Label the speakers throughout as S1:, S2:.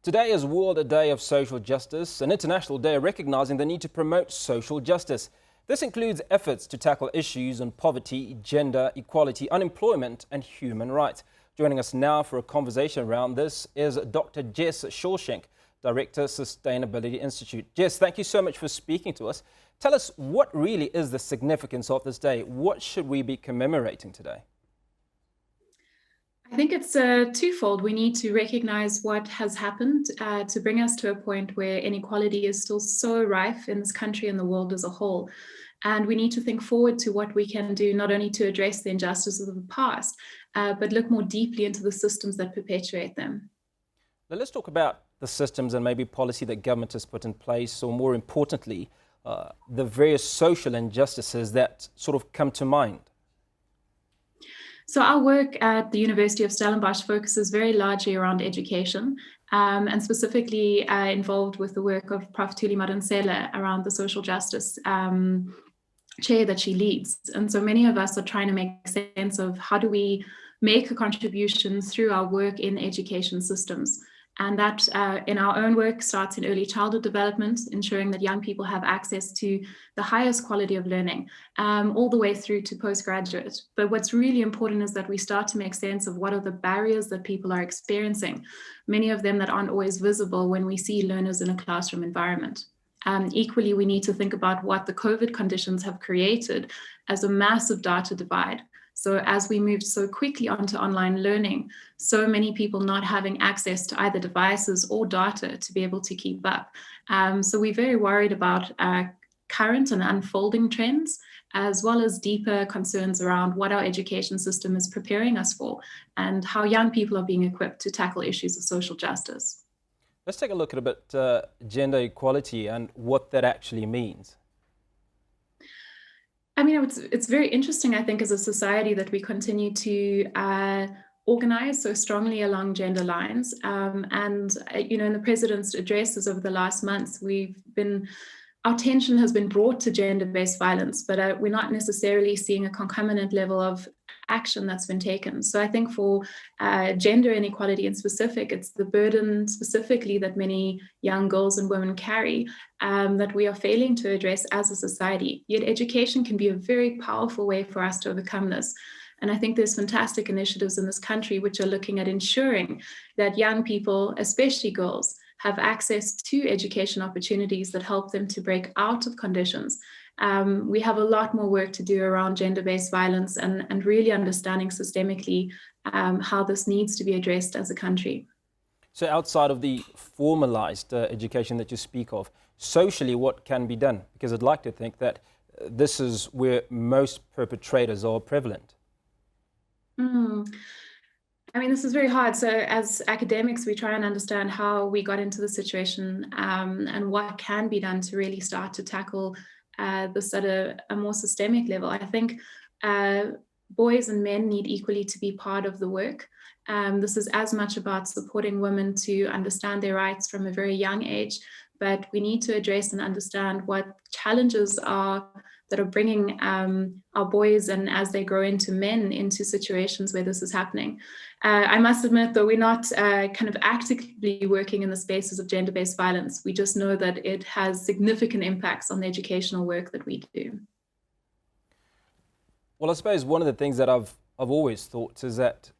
S1: Today is World Day of Social Justice, an international day recognizing the need to promote social justice. This includes efforts to tackle issues on poverty, gender equality, unemployment and human rights. Joining us now for a conversation around this is Dr. Jess Shawshank, Director, Sustainability Institute. Jess, thank you so much for speaking to us. Tell us, what really is the significance of this day? What should we be commemorating today?
S2: I think it's twofold. We need to recognize what has happened to bring us to a point where inequality is still so rife in this country and the world as a whole. And we need to think forward to what we can do, not only to address the injustices of the past, but look more deeply into the systems that perpetuate them.
S1: Now let's talk about the systems and maybe policy that government has put in place, or more importantly, the various social injustices that sort of come to mind.
S2: So our work at the University of Stellenbosch focuses very largely around education, and specifically involved with the work of Prof. Thuli Madonsela around the social justice chair that she leads. And so many of us are trying to make sense of how do we make a contribution through our work in education systems. And that in our own work starts in early childhood development, ensuring that young people have access to the highest quality of learning, all the way through to postgraduate. But what's really important is that we start to make sense of what are the barriers that people are experiencing, many of them that aren't always visible when we see learners in a classroom environment. Equally, we need to think about what the COVID conditions have created as a massive data divide. So as we moved so quickly onto online learning, so many people not having access to either devices or data to be able to keep up. So we're very worried about current and unfolding trends, as well as deeper concerns around what our education system is preparing us for and how young people are being equipped to tackle issues of social justice.
S1: Let's take a look at a bit gender equality and what that actually means.
S2: I mean, it's very interesting, I think, as a society that we continue to organize so strongly along gender lines. In the president's addresses over the last months, our attention has been brought to gender-based violence, but we're not necessarily seeing a concomitant level of action that's been taken. So I think for gender inequality in specific, it's the burden specifically that many young girls and women carry that we are failing to address as a society. Yet education can be a very powerful way for us to overcome this. And I think there's fantastic initiatives in this country which are looking at ensuring that young people, especially girls, have access to education opportunities that help them to break out of conditions. We have a lot more work to do around gender-based violence and really understanding systemically how this needs to be addressed as a country.
S1: So outside of the formalized education that you speak of, socially what can be done? Because I'd like to think that this is where most perpetrators are prevalent.
S2: I mean, this is very hard. So as academics, we try and understand how we got into the situation and what can be done to really start to tackle this at a more systemic level. I think boys and men need equally to be part of the work. This is as much about supporting women to understand their rights from a very young age, but we need to address and understand what challenges are that are bringing our boys, and as they grow into men, into situations where this is happening. I must admit, though, we're not kind of actively working in the spaces of gender-based violence. We just know that it has significant impacts on the educational work that we do.
S1: Well, I suppose one of the things that I've always thought is that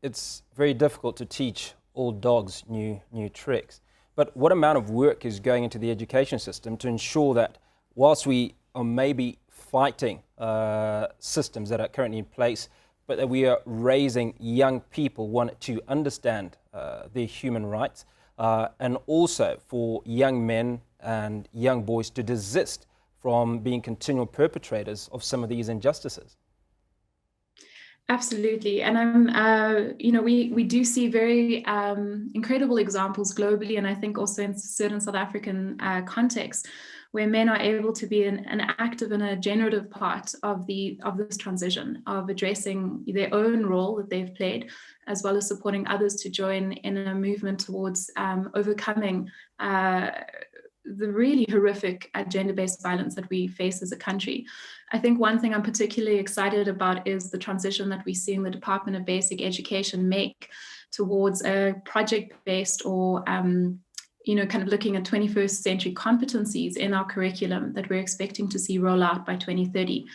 S1: it's very difficult to teach old dogs new tricks. But what amount of work is going into the education system to ensure that whilst we are maybe fighting systems that are currently in place, but that we are raising young people, one, to understand their human rights, and also for young men and young boys to desist from being continual perpetrators of some of these injustices.
S2: Absolutely. And we do see very incredible examples globally, and I think also in certain South African contexts, where men are able to be an active and a generative part of this transition, of addressing their own role that they've played, as well as supporting others to join in a movement towards overcoming the really horrific gender-based violence that we face as a country. I think one thing I'm particularly excited about is the transition that we see in the Department of Basic Education make towards a project-based or kind of looking at 21st century competencies in our curriculum that we're expecting to see roll out by 2030.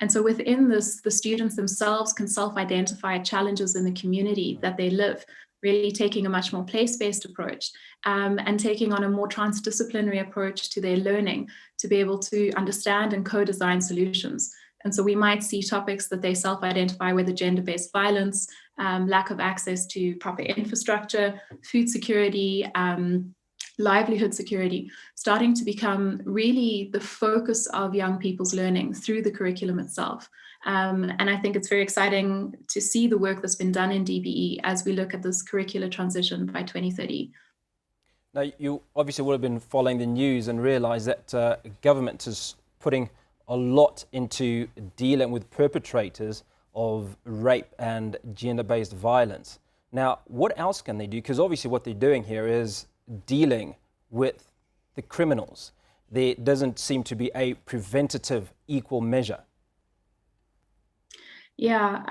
S2: And so within this, the students themselves can self-identify challenges in the community that they live, really taking a much more place-based approach and taking on a more transdisciplinary approach to their learning to be able to understand and co-design solutions. And so we might see topics that they self-identify, whether gender-based violence, lack of access to proper infrastructure, food security, livelihood security, starting to become really the focus of young people's learning through the curriculum itself. And I think it's very exciting to see the work that's been done in DBE as we look at this curricular transition by 2030.
S1: Now, you obviously would have been following the news and realize that government is putting a lot into dealing with perpetrators of rape and gender-based violence. Now, what else can they do? Because obviously what they're doing here is dealing with the criminals. There doesn't seem to be a preventative equal measure.
S2: Yeah,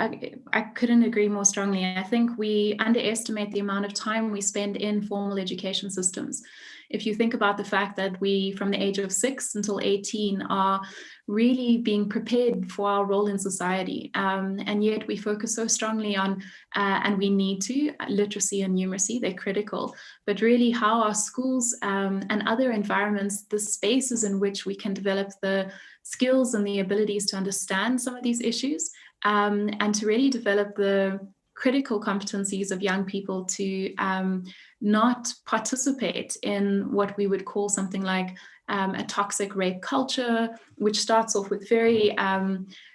S2: I couldn't agree more strongly. I think we underestimate the amount of time we spend in formal education systems. If you think about the fact that we, from the age of 6 until 18, are really being prepared for our role in society. And yet we focus so strongly on, and we need to, literacy and numeracy, they're critical. But really how our schools and other environments, the spaces in which we can develop the skills and the abilities to understand some of these issues, and to really develop the critical competencies of young people to not participate in what we would call something like a toxic rape culture, which starts off with very,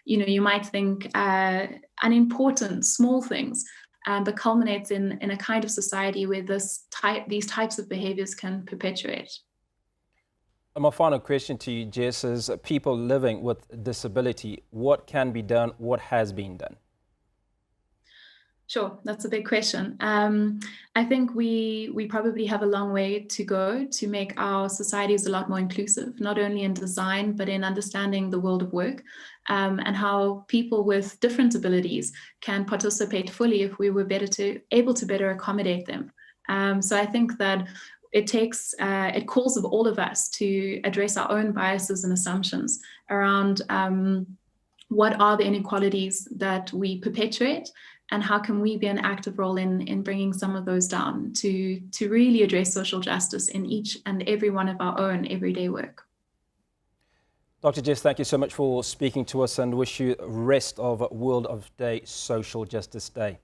S2: you might think unimportant, small things, but culminates in a kind of society where these types of behaviors can perpetuate.
S1: And my final question to you, Jess, is people living with disability, what can be done, what has been done?
S2: Sure, that's a big question. I think we probably have a long way to go to make our societies a lot more inclusive, not only in design, but in understanding the world of work and how people with different abilities can participate fully if we were able to better accommodate them. So I think that it calls of all of us to address our own biases and assumptions around what are the inequalities that we perpetuate, and how can we be an active role in bringing some of those down to really address social justice in each and every one of our own everyday work.
S1: Dr. Jess, thank you so much for speaking to us and wish you the rest of World of Day Social Justice Day.